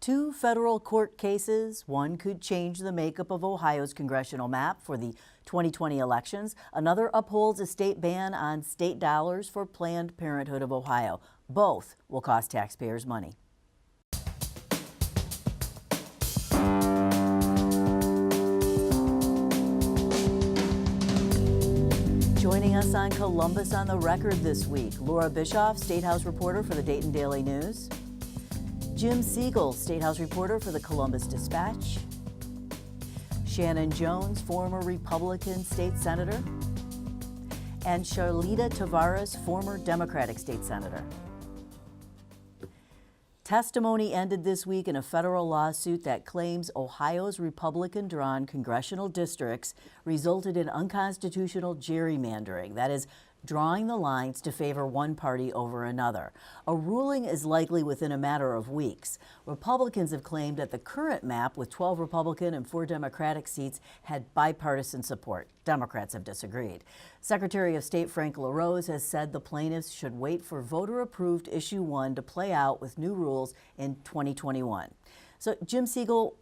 Two federal court cases. One could change the makeup of Ohio's congressional map for the 2020 elections. Another upholds a state ban on state dollars for Planned Parenthood of Ohio. Both will cost taxpayers money. Joining us on Columbus on the Record this week, Laura Bischoff, State House reporter for the Dayton Daily News. Jim Siegel, State House reporter for the Columbus Dispatch. Shannon Jones, former Republican state senator. And Charlita Tavares, former Democratic state senator. Testimony ended this week in a federal lawsuit that claims Ohio's Republican-drawn congressional districts resulted in unconstitutional gerrymandering, that is, drawing the lines to favor one party over another. A ruling is likely within a matter of weeks. Republicans have claimed that the current map with 12 Republican and 4 Democratic seats had bipartisan support. Democrats have disagreed. Secretary of State Frank LaRose has said the plaintiffs should wait for voter-approved Issue 1 to play out with new rules in 2021. So, Jim Siegel,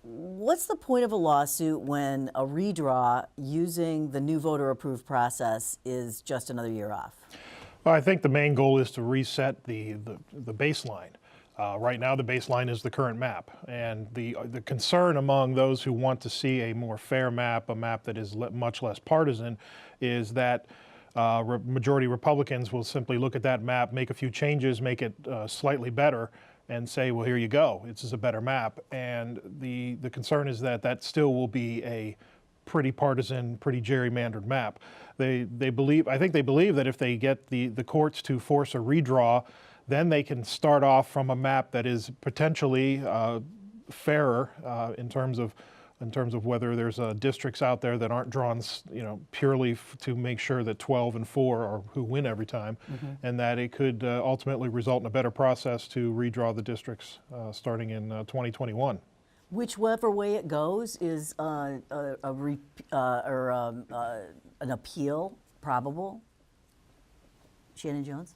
what's the point of a lawsuit when a redraw using the new voter-approved process is just another year off? Well, I think the main goal is to reset the baseline. Right now, the baseline is the current map, and the concern among those who want to see a more fair map, a map that is much less partisan, is that majority Republicans will simply look at that map, make a few changes, make it slightly better, and say, well, here you go, this is a better map. And the concern is that that still will be a pretty partisan, pretty gerrymandered map. I think they believe that if they get the courts to force a redraw, then they can start off from a map that is potentially fairer in terms of whether there's districts out there that aren't drawn, purely to make sure that 12 and 4 are who win every time, and that it could ultimately result in a better process to redraw the districts starting in 2021. Whichever way it goes is an appeal probable. Shannon Jones?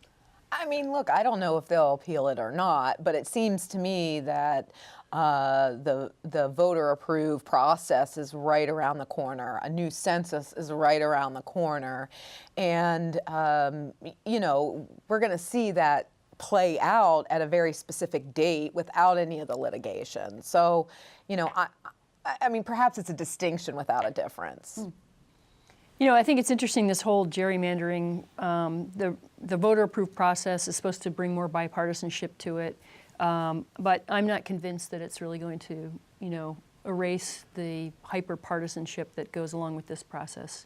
I mean, look, I don't know if they'll appeal it or not, but it seems to me that the voter-approved process is right around the corner. A new census is right around the corner. And, we're going to see that play out at a very specific date without any of the litigation. So, I mean, perhaps it's a distinction without a difference. I think it's interesting, this whole gerrymandering. The voter-approved process is supposed to bring more bipartisanship to it, but I'm not convinced that it's really going to, erase the hyper-partisanship that goes along with this process.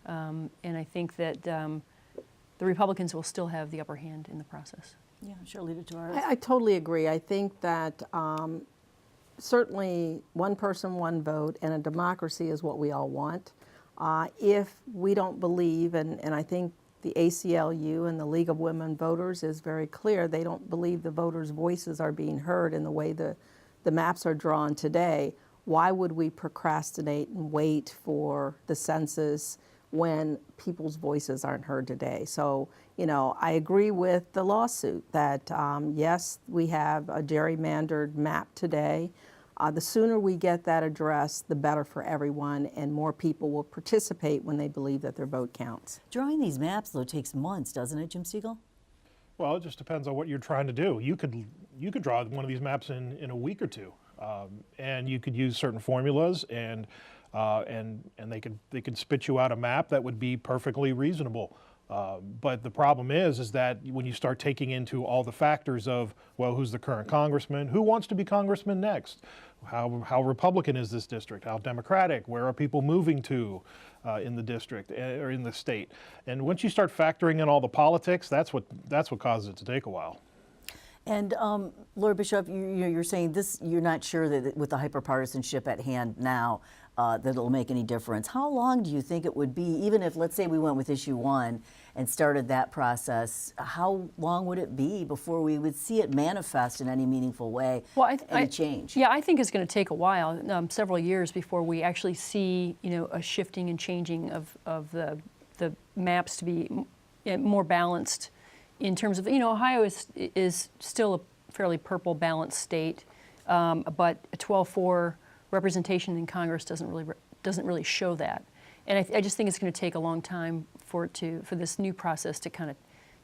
And I think that the Republicans will still have the upper hand in the process. Yeah, Charlita Tavares. I totally agree. I think that certainly one person, one vote, and a democracy is what we all want. If we don't believe, and I think the ACLU and the League of Women Voters is very clear, they don't believe the voters' voices are being heard in the way the maps are drawn today, why would we procrastinate and wait for the census when people's voices aren't heard today? So, I agree with the lawsuit that, yes, we have a gerrymandered map today. The sooner we get that addressed, the better for everyone, and more people will participate when they believe that their vote counts. Drawing these maps, though, takes months, doesn't it, Jim Siegel? Well, it just depends on what you're trying to do. You could draw one of these maps in a week or two, and you could use certain formulas, and they could spit you out a map that would be perfectly reasonable. But the problem is that when you start taking into all the factors of, well, who's the current congressman? Who wants to be congressman next? How Republican is this district? How Democratic? Where are people moving to in the district or in the state? And once you start factoring in all the politics, that's what causes it to take a while. And Laura Bishop, you're saying this, you're not sure that with the hyperpartisanship at hand now that it'll make any difference. How long do you think it would be, even if, let's say, we went with Issue 1 and started that process, how long would it be before we would see it manifest in any meaningful way, any change? Yeah, I think it's going to take a while, several years, before we actually see, a shifting and changing of the maps to be more balanced in terms of, Ohio is still a fairly purple balanced state. but a 12-4 representation in Congress doesn't really show that. And I just think it's going to take a long time for this new process to kind of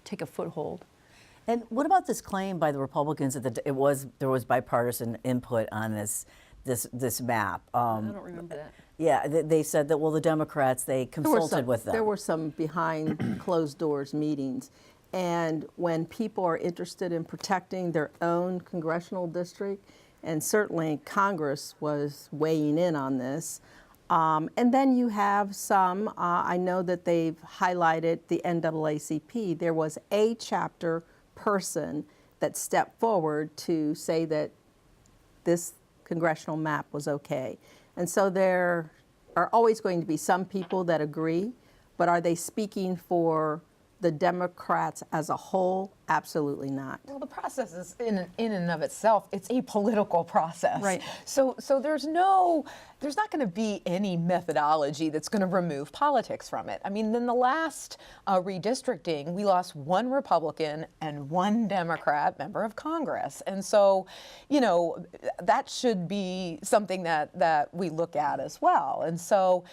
take a foothold. And what about this claim by the Republicans that there was bipartisan input on this map? I don't remember that. Yeah, they said that, well, the Democrats, they consulted with them. There were some behind closed doors meetings. And when people are interested in protecting their own congressional district, and certainly Congress was weighing in on this, and then you have some, I know that they've highlighted the NAACP. There was a chapter person that stepped forward to say that this congressional map was okay. And so there are always going to be some people that agree, but are they speaking for the Democrats as a whole? Absolutely not. Well, the process is in and of itself, it's a political process. Right. So there's not going to be any methodology that's going to remove politics from it. I mean, in the last redistricting, we lost one Republican and one Democrat member of Congress. And so, that should be something that we look at as well. And so,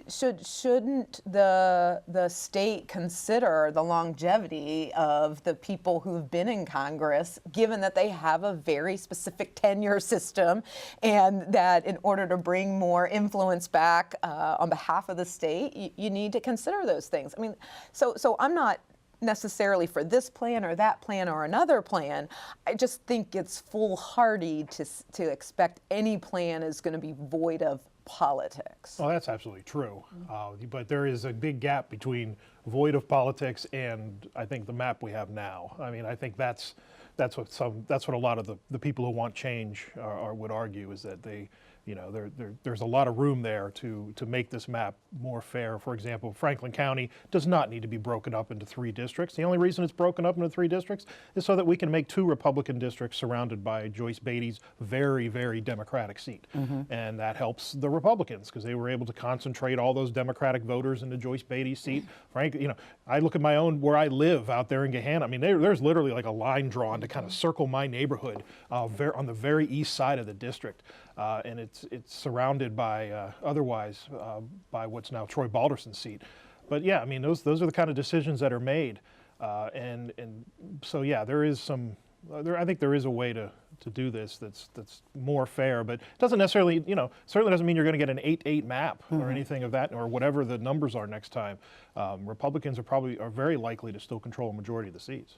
shouldn't the state consider the longevity of the people who've been in Congress, given that they have a very specific tenure system, and that in order to bring more influence back on behalf of the state, you need to consider those things. I mean, so I'm not necessarily for this plan or that plan or another plan. I just think it's foolhardy to expect any plan is going to be void of politics. Well, that's absolutely true. But there is a big gap between void of politics and I think the map we have now. I mean, I think that's what a lot of the people who want change would argue, is that there's a lot of room there to make this map more fair. For example, Franklin County does not need to be broken up into 3 districts. The only reason it's broken up into 3 districts is so that we can make 2 Republican districts surrounded by Joyce Beatty's very, very Democratic seat. And that helps the Republicans because they were able to concentrate all those Democratic voters into Joyce Beatty's seat. I look at my own, where I live out there in Gahanna. I mean, there's literally like a line drawn to kind of circle my neighborhood on the very east side of the district. And it's surrounded by otherwise by what's now Troy Balderson's seat. But yeah, I mean, those are the kind of decisions that are made. And so yeah, there is some. I think there is a way to do this that's more fair, but it doesn't necessarily, certainly doesn't mean you're going to get an 8-8 map or anything of that, or whatever the numbers are next time. Republicans are very likely to still control a majority of the seats.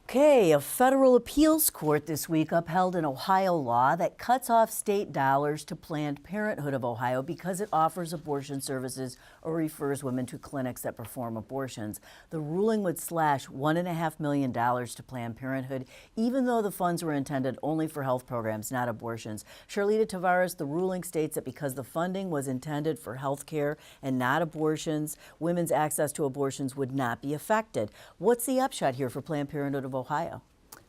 Okay, a federal appeals court this week upheld an Ohio law that cuts off state dollars to Planned Parenthood of Ohio because it offers abortion services or refers women to clinics that perform abortions. The ruling would slash $1.5 million to Planned Parenthood, even though the funds were intended only for health programs, not abortions. Shirlita Tavares, the ruling states that because the funding was intended for health care and not abortions, women's access to abortions would not be affected. What's the upshot here for Planned Parenthood of Ohio?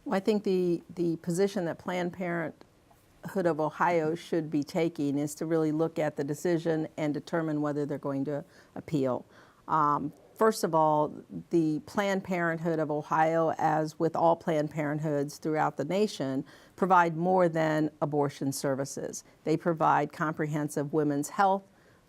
Well, I think the position that Planned Parenthood of Ohio should be taking is to really look at the decision and determine whether they're going to appeal. First of all, the Planned Parenthood of Ohio, as with all Planned Parenthoods throughout the nation, provide more than abortion services. They provide comprehensive women's health,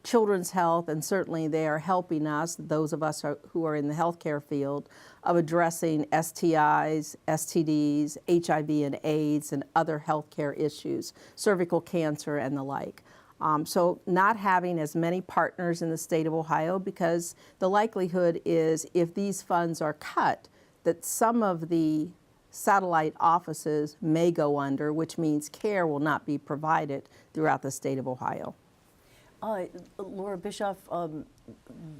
children's health, and certainly they are helping us, those of us who are in the healthcare field, of addressing STIs, STDs, HIV and AIDS, and other healthcare issues, cervical cancer and the like. So not having as many partners in the state of Ohio, because the likelihood is if these funds are cut, that some of the satellite offices may go under, which means care will not be provided throughout the state of Ohio. Laura Bischoff,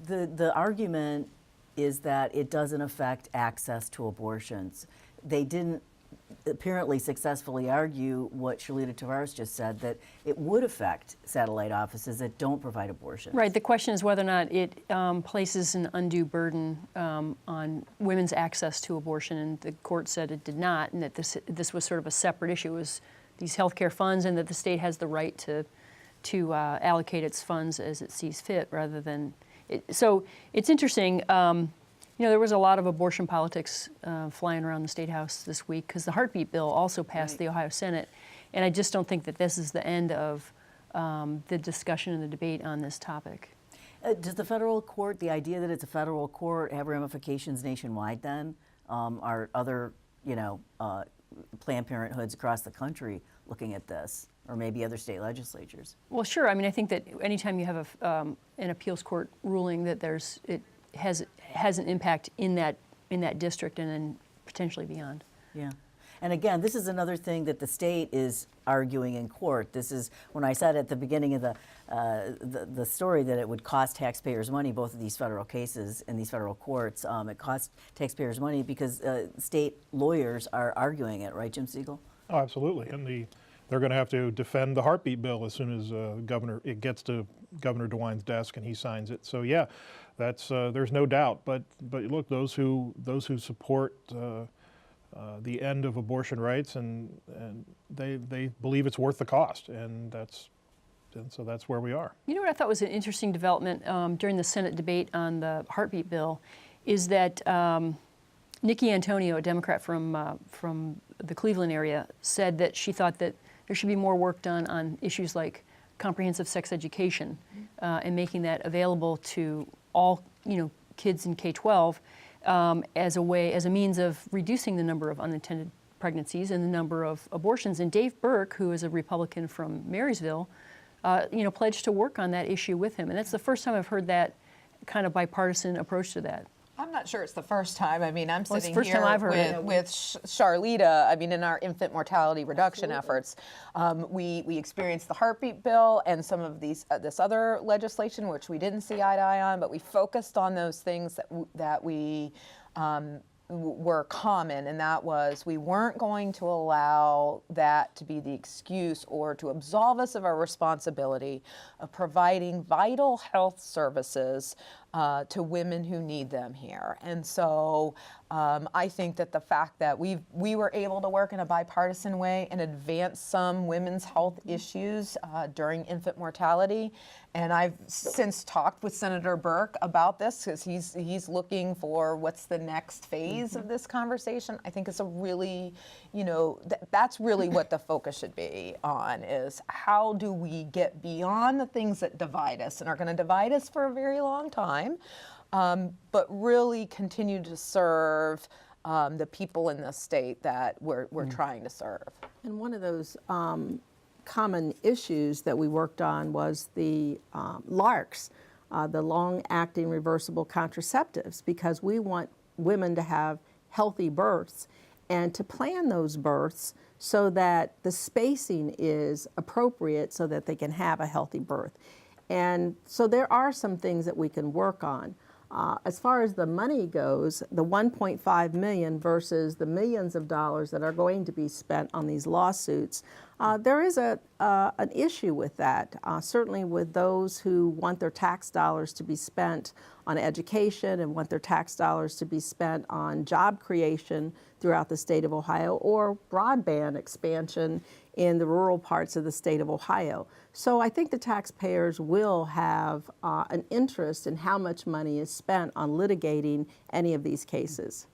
the argument is that it doesn't affect access to abortions. They didn't apparently successfully argue what Shirlita Tavares just said, that it would affect satellite offices that don't provide abortions. Right. The question is whether or not it places an undue burden on women's access to abortion, and the court said it did not, and that this was sort of a separate issue. It was these healthcare funds, and that the state has the right to allocate its funds as it sees fit, rather than. So it's interesting. You know, there was a lot of abortion politics flying around the State House this week because the heartbeat bill also passed the Ohio Senate. And I just don't think that this is the end of the discussion and the debate on this topic. Does the federal court, the idea that it's a federal court, have ramifications nationwide then? Are other, Planned Parenthoods across the country looking at this, or maybe other state legislatures? Well, sure. I mean, I think that anytime you have an appeals court ruling, that it has an impact in that district and then potentially beyond. Yeah. And again, this is another thing that the state is arguing in court. This is when I said at the beginning of the story that it would cost taxpayers money, both of these federal cases in these federal courts. It costs taxpayers money because state lawyers are arguing it, right, Jim Siegel? Oh, absolutely. And they're going to have to defend the heartbeat bill as soon as it gets to Governor DeWine's desk and he signs it. So yeah, that's there's no doubt. But look, those who support the end of abortion rights and they believe it's worth the cost, and so that's where we are. You know what I thought was an interesting development during the Senate debate on the heartbeat bill is that Nikki Antonio, a Democrat from the Cleveland area, said that she thought that there should be more work done on issues like comprehensive sex education and making that available to all kids in K-12 as a means of reducing the number of unintended pregnancies and the number of abortions. And Dave Burke, who is a Republican from Marysville, pledged to work on that issue with him. And that's the first time I've heard that kind of bipartisan approach to that. I'm not sure it's the first time. I mean, I'm Well, it's the sitting first time here I've heard it. with Charlita. I mean, in our infant mortality reduction efforts, we experienced the heartbeat bill and some of this other legislation, which we didn't see eye to eye on, but we focused on those things that we were common, and that was we weren't going to allow that to be the excuse or to absolve us of our responsibility of providing vital health services to women who need them here. And so I think that the fact that we were able to work in a bipartisan way and advance some women's health issues during infant mortality, and I've since talked with Senator Burke about this because he's looking for what's the next phase of this conversation. I think it's a really, that's really what the focus should be on, is how do we get beyond the things that divide us and are going to divide us for a very long time, but really continue to serve the people in the state that we're trying to serve. And one of those common issues that we worked on was the LARCs, the long-acting reversible contraceptives, because we want women to have healthy births and to plan those births so that the spacing is appropriate so that they can have a healthy birth. And so there are some things that we can work on. As far as the money goes, the $1.5 million versus the millions of dollars that are going to be spent on these lawsuits, there is an issue with that. Certainly with those who want their tax dollars to be spent on education and want their tax dollars to be spent on job creation throughout the state of Ohio or broadband expansion in the rural parts of the state of Ohio. So I think the taxpayers will have an interest in how much money is spent on litigating any of these cases.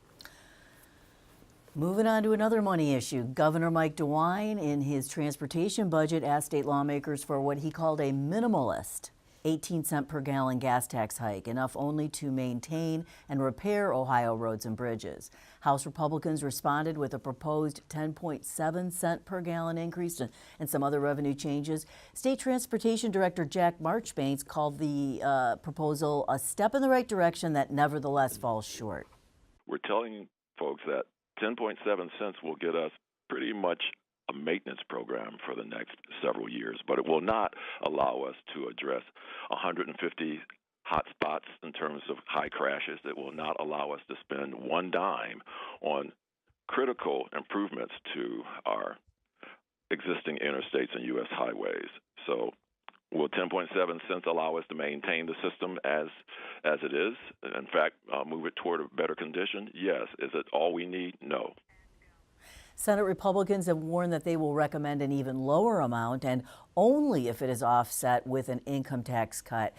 Moving on to another money issue, Governor Mike DeWine, in his transportation budget, asked state lawmakers for what he called a minimalist 18-cent per gallon gas tax hike, enough only to maintain and repair Ohio roads and bridges. House Republicans responded with a proposed 10.7 per gallon increase and some other revenue changes. State Transportation Director Jack Marchbanks called the proposal a step in the right direction that nevertheless falls short. We're telling folks that 10.7 cents will get us pretty much a maintenance program for the next several years, but it will not allow us to address 150 hot spots in terms of high crashes. It will not allow us to spend one dime on critical improvements to our existing interstates and U.S. highways. So will 10.7 cents allow us to maintain the system as it is? In fact, move it toward a better condition? Yes. Is it all we need? No. Senate Republicans have warned that they will recommend an even lower amount and only if it is offset with an income tax cut.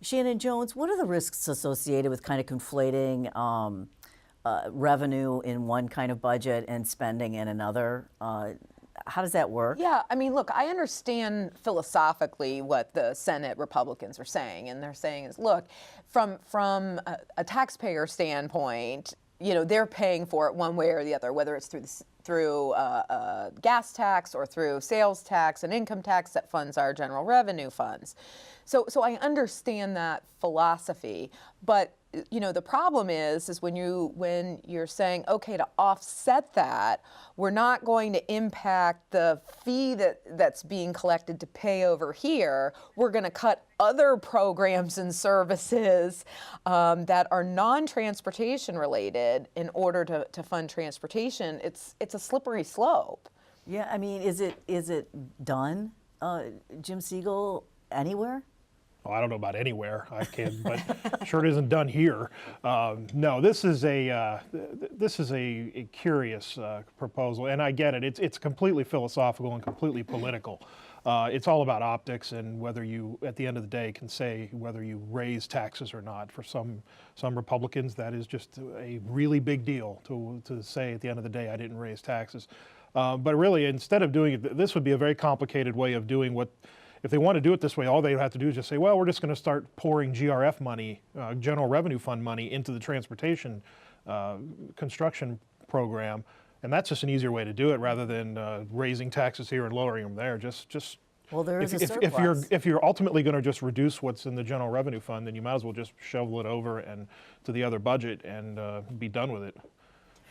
Shannon Jones, what are the risks associated with kind of conflating revenue in one kind of budget and spending in another? How does that work? Yeah, I mean, look, I understand philosophically what the Senate Republicans are saying, and they're saying is, look, from a taxpayer standpoint, you know, they're paying for it one way or the other, whether it's through gas tax or through sales tax and income tax that funds our general revenue funds. So I understand that philosophy, but you know, the problem is when you're saying, okay, to offset that, we're not going to impact the fee that's being collected to pay over here. We're going to cut other programs and services that are non-transportation related in order to fund transportation. It's a slippery slope. Yeah, I mean, is it done, Jim Siegel, anywhere? Well, I don't know about anywhere. I can't, but sure it isn't done here. No, this is a curious proposal, and I get it. It's completely philosophical and completely political. It's all about optics and whether you, at the end of the day, can say whether you raise taxes or not. For some Republicans, that is just a really big deal to say at the end of the day, I didn't raise taxes. But really, instead of doing it, this would be a very complicated way of doing what. If they want to do it this way, all they would have to do is just say, well, we're just going to start pouring GRF money, General Revenue Fund money, into the transportation construction program. And that's just an easier way to do it rather than raising taxes here and lowering them there. Well, there is a surplus. If you're ultimately going to just reduce what's in the General Revenue Fund, then you might as well just shovel it over and to the other budget and be done with it.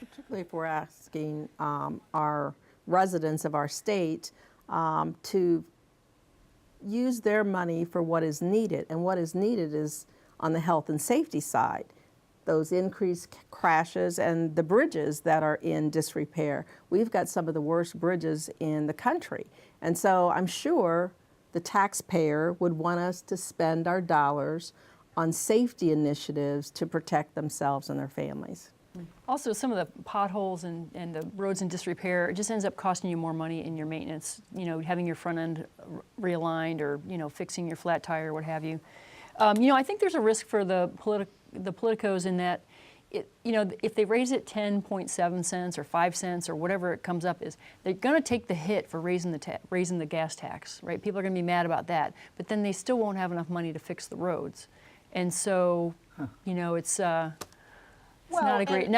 Particularly if we're asking our residents of our state to use their money for what is needed, and what is needed is on the health and safety side. Those increased crashes and the bridges that are in disrepair. We've got some of the worst bridges in the country. And so I'm sure the taxpayer would want us to spend our dollars on safety initiatives to protect themselves and their families. Also, some of the potholes and the roads in disrepair, it just ends up costing you more money in your maintenance, you know, having your front end realigned or, you know, fixing your flat tire, what have you. You know, I think there's a risk for the politicos in that, you know, if they raise it 10.7 cents or 5 cents or whatever it comes up is, they're going to take the hit for raising the gas tax, right? People are going to be mad about that, but then they still won't have enough money to fix the roads. And so, you know, it's not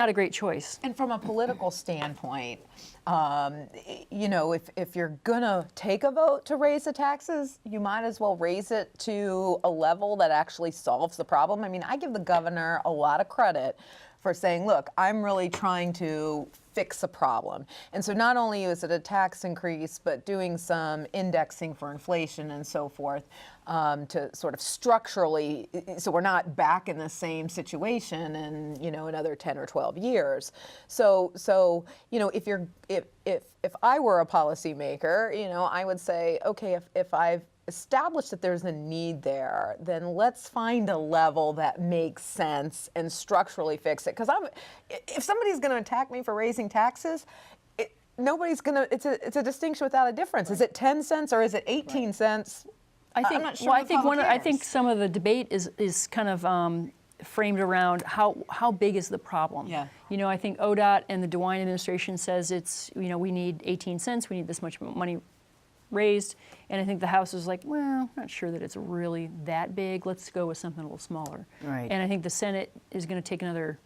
a great choice. And from a political standpoint, you know, if you're gonna take a vote to raise the taxes, you might as well raise it to a level that actually solves the problem. I mean, I give the governor a lot of credit for saying, look, I'm really trying to fix a problem. And so not only is it a tax increase, but doing some indexing for inflation and so forth to sort of structurally, so we're not back in the same situation in, you know, another 10 or 12 years. So you know, if I were a policymaker, you know, I would say, okay, if I've established that there's a need there, then let's find a level that makes sense and structurally fix it. Because if somebody's going to attack me for raising taxes, nobody's going to. It's a distinction without a difference. Is it 10 cents or is it 18 cents? I'm not sure. Well, I think some of the debate is kind of framed around how big is the problem. Yeah. You know, I think ODOT and the DeWine administration says it's, you know, we need 18 cents, we need this much money raised, and I think the House is like, well, I'm not sure that it's really that big. Let's go with something a little smaller. Right. And I think the Senate is going to take another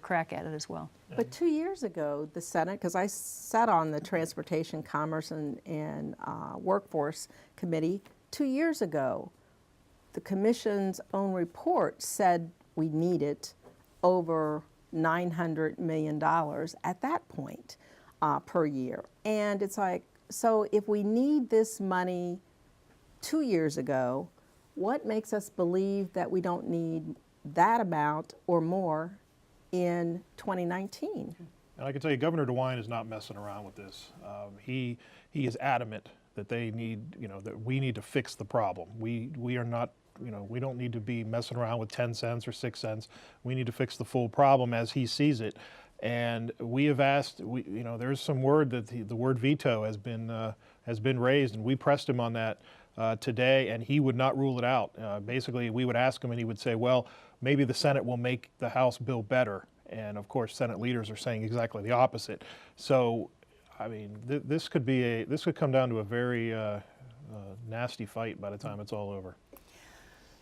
crack at it as well. But 2 years ago, the Senate, because I sat on the Transportation, Commerce, and Workforce Committee, 2 years ago, the Commission's own report said we needed over $900 million at that point per year. And it's like, so if we need this money 2 years ago, what makes us believe that we don't need that amount or more in 2019? And I can tell you, Governor DeWine is not messing around with this. He is adamant that they need, you know, that we need to fix the problem. We are not, you know, we don't need to be messing around with 10 cents or 6 cents. We need to fix the full problem as he sees it. And we have asked, you know, there's some word that the word veto has been raised, and we pressed him on that today, and he would not rule it out. Basically, we would ask him, and he would say, well, maybe the Senate will make the House bill better. And of course, Senate leaders are saying exactly the opposite. So, I mean, this could come down to a very nasty fight by the time it's all over.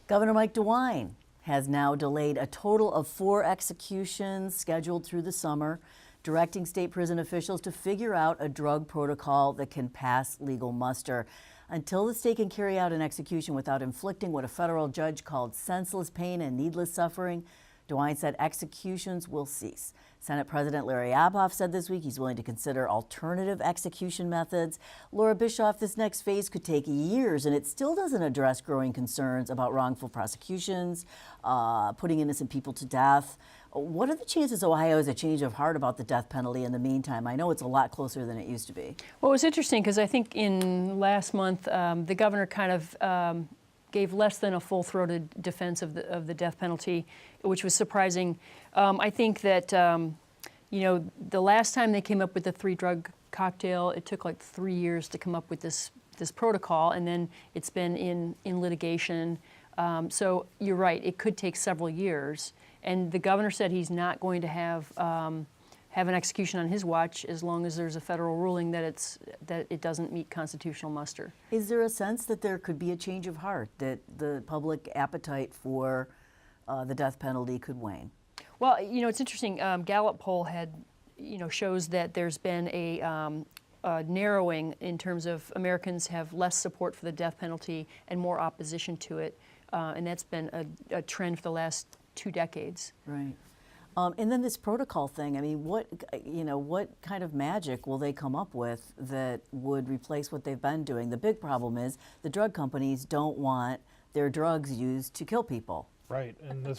Governor Mike DeWine has now delayed a total of 4 executions scheduled through the summer, directing state prison officials to figure out a drug protocol that can pass legal muster. Until the state can carry out an execution without inflicting what a federal judge called senseless pain and needless suffering, DeWine said executions will cease. Senate President Larry Abhoff said this week he's willing to consider alternative execution methods. Laura Bischoff, this next phase could take years, and it still doesn't address growing concerns about wrongful prosecutions, putting innocent people to death. What are the chances Ohio has a change of heart about the death penalty in the meantime? I know it's a lot closer than it used to be. Well, it was interesting because I think in last month, the governor kind of gave less than a full-throated defense of the death penalty, which was surprising. I think that, the last time they came up with the 3-drug cocktail, it took like 3 years to come up with this protocol, and then it's been in litigation. So you're right, it could take several years. And the governor said he's not going to have an execution on his watch as long as there's a federal ruling that it doesn't meet constitutional muster. Is there a sense that there could be a change of heart, that the public appetite for the death penalty could wane? Well, it's interesting. Gallup poll shows that there's been a narrowing in terms of Americans have less support for the death penalty and more opposition to it, and that's been a trend for the last 2 decades. Right. And then this protocol thing, I mean, what kind of magic will they come up with that would replace what they've been doing? The big problem is the drug companies don't want their drugs used to kill people. Right, and the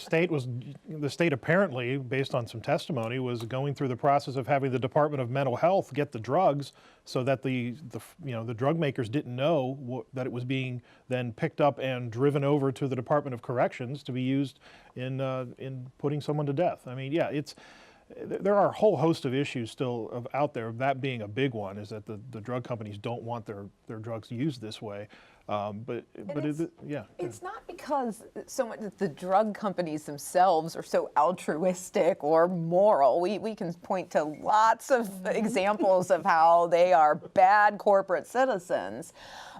state apparently, based on some testimony, was going through the process of having the Department of Mental Health get the drugs so that the drug makers didn't know that it was being then picked up and driven over to the Department of Corrections to be used in putting someone to death. I mean, yeah, there are a whole host of issues still out there. That being a big one is that the drug companies don't want their drugs used this way. It's not because so much that the drug companies themselves are so altruistic or moral. We can point to lots of examples of how they are bad corporate citizens.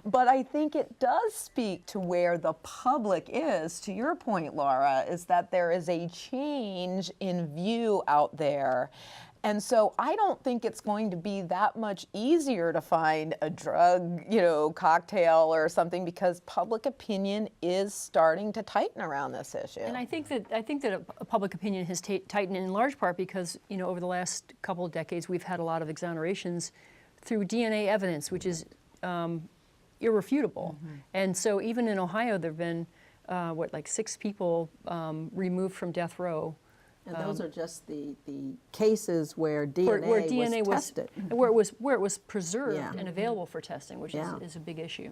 But I think it does speak to where the public is, to your point, Laura, is that there is a change in view out there. And so I don't think it's going to be that much easier to find a drug, cocktail or something, because public opinion is starting to tighten around this issue. And I think that a public opinion has tightened in large part because, over the last couple of decades, we've had a lot of exonerations through DNA evidence, which is irrefutable. Mm-hmm. And so even in Ohio, there have been, 6 people removed from death row. And those are just the cases where DNA was tested. Where it was preserved Yeah. and available for testing, which Yeah. is a big issue.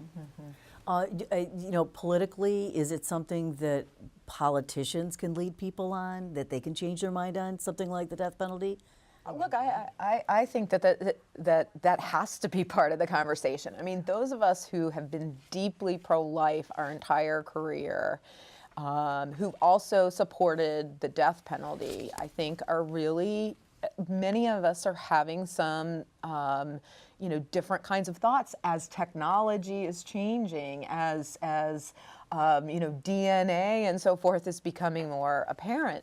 Politically, is it something that politicians can lead people on, that they can change their mind on, something like the death penalty? Look, I think that has to be part of the conversation. I mean, those of us who have been deeply pro-life our entire career, who also supported the death penalty, I think are really, many of us are having some, different kinds of thoughts as technology is changing, as DNA and so forth is becoming more apparent.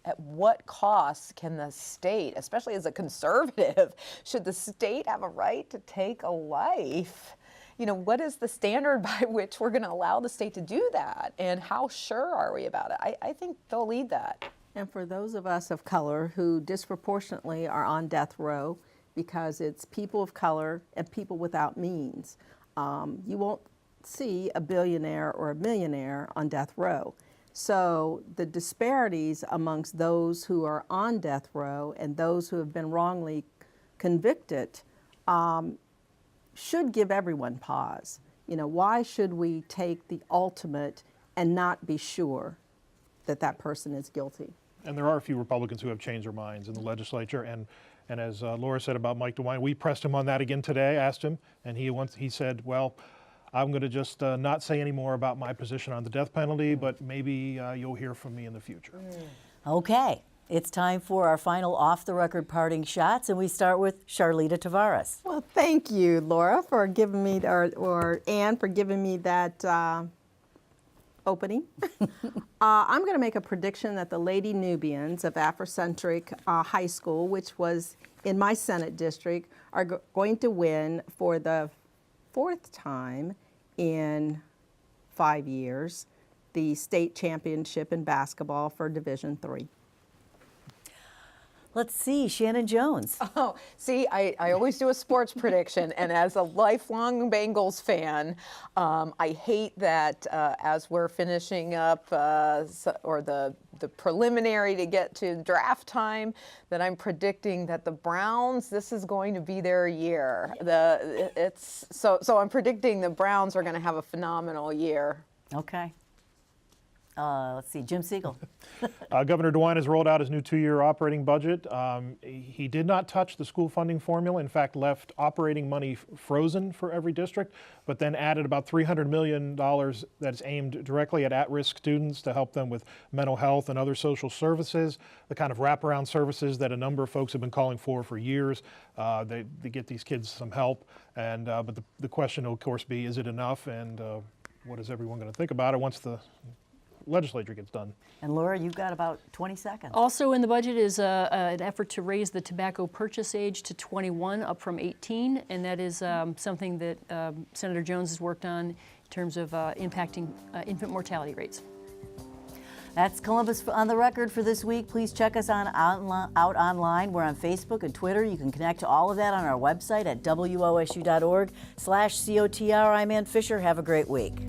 At what cost can the state, especially as a conservative, should the state have a right to take a life? What is the standard by which we're going to allow the state to do that? And how sure are we about it? I think they'll lead that. And for those of us of color who disproportionately are on death row, because it's people of color and people without means, you won't see a billionaire or a millionaire on death row. So the disparities amongst those who are on death row and those who have been wrongly convicted should give everyone pause. Why should we take the ultimate and not be sure that that person is guilty? And there are a few Republicans who have changed their minds in the legislature. And as Laura said about Mike DeWine, we pressed him on that again today, asked him, and he said, well, I'm going to just not say any more about my position on the death penalty, but maybe you'll hear from me in the future. Okay, it's time for our final off-the-record parting shots, and we start with Charlita Tavares. Well, thank you, Laura, for giving me, or Ann, for giving me that opening. I'm going to make a prediction that the Lady Nubians of Afrocentric High School, which was in my Senate district, are going to win for the 4th time in 5 years the state championship in basketball for Division III. Let's see, Shannon Jones. Oh, see, I always do a sports prediction, and as a lifelong Bengals fan, I hate that as we're finishing up, or the preliminary to get to draft time, that I'm predicting that the Browns, this is going to be their year. So I'm predicting the Browns are going to have a phenomenal year. Okay. Let's see, Jim Siegel. Governor DeWine has rolled out his new 2-year operating budget. He did not touch the school funding formula, in fact left operating money frozen for every district, but then added about $300 million that is aimed directly at at-risk students to help them with mental health and other social services, the kind of wraparound services that a number of folks have been calling for years. They get these kids some help, and but the question will of course be, is it enough, and what is everyone going to think about it once the legislature gets done? And Laura, you've got about 20 seconds. Also in the budget is an effort to raise the tobacco purchase age to 21, up from 18, and that is something that Senator Jones has worked on in terms of impacting infant mortality rates. That's Columbus on the Record for this week. Please check us out online. We're on Facebook and Twitter. You can connect to all of that on our website at wosu.org/COTR. I'm Ann Fisher. Have a great week.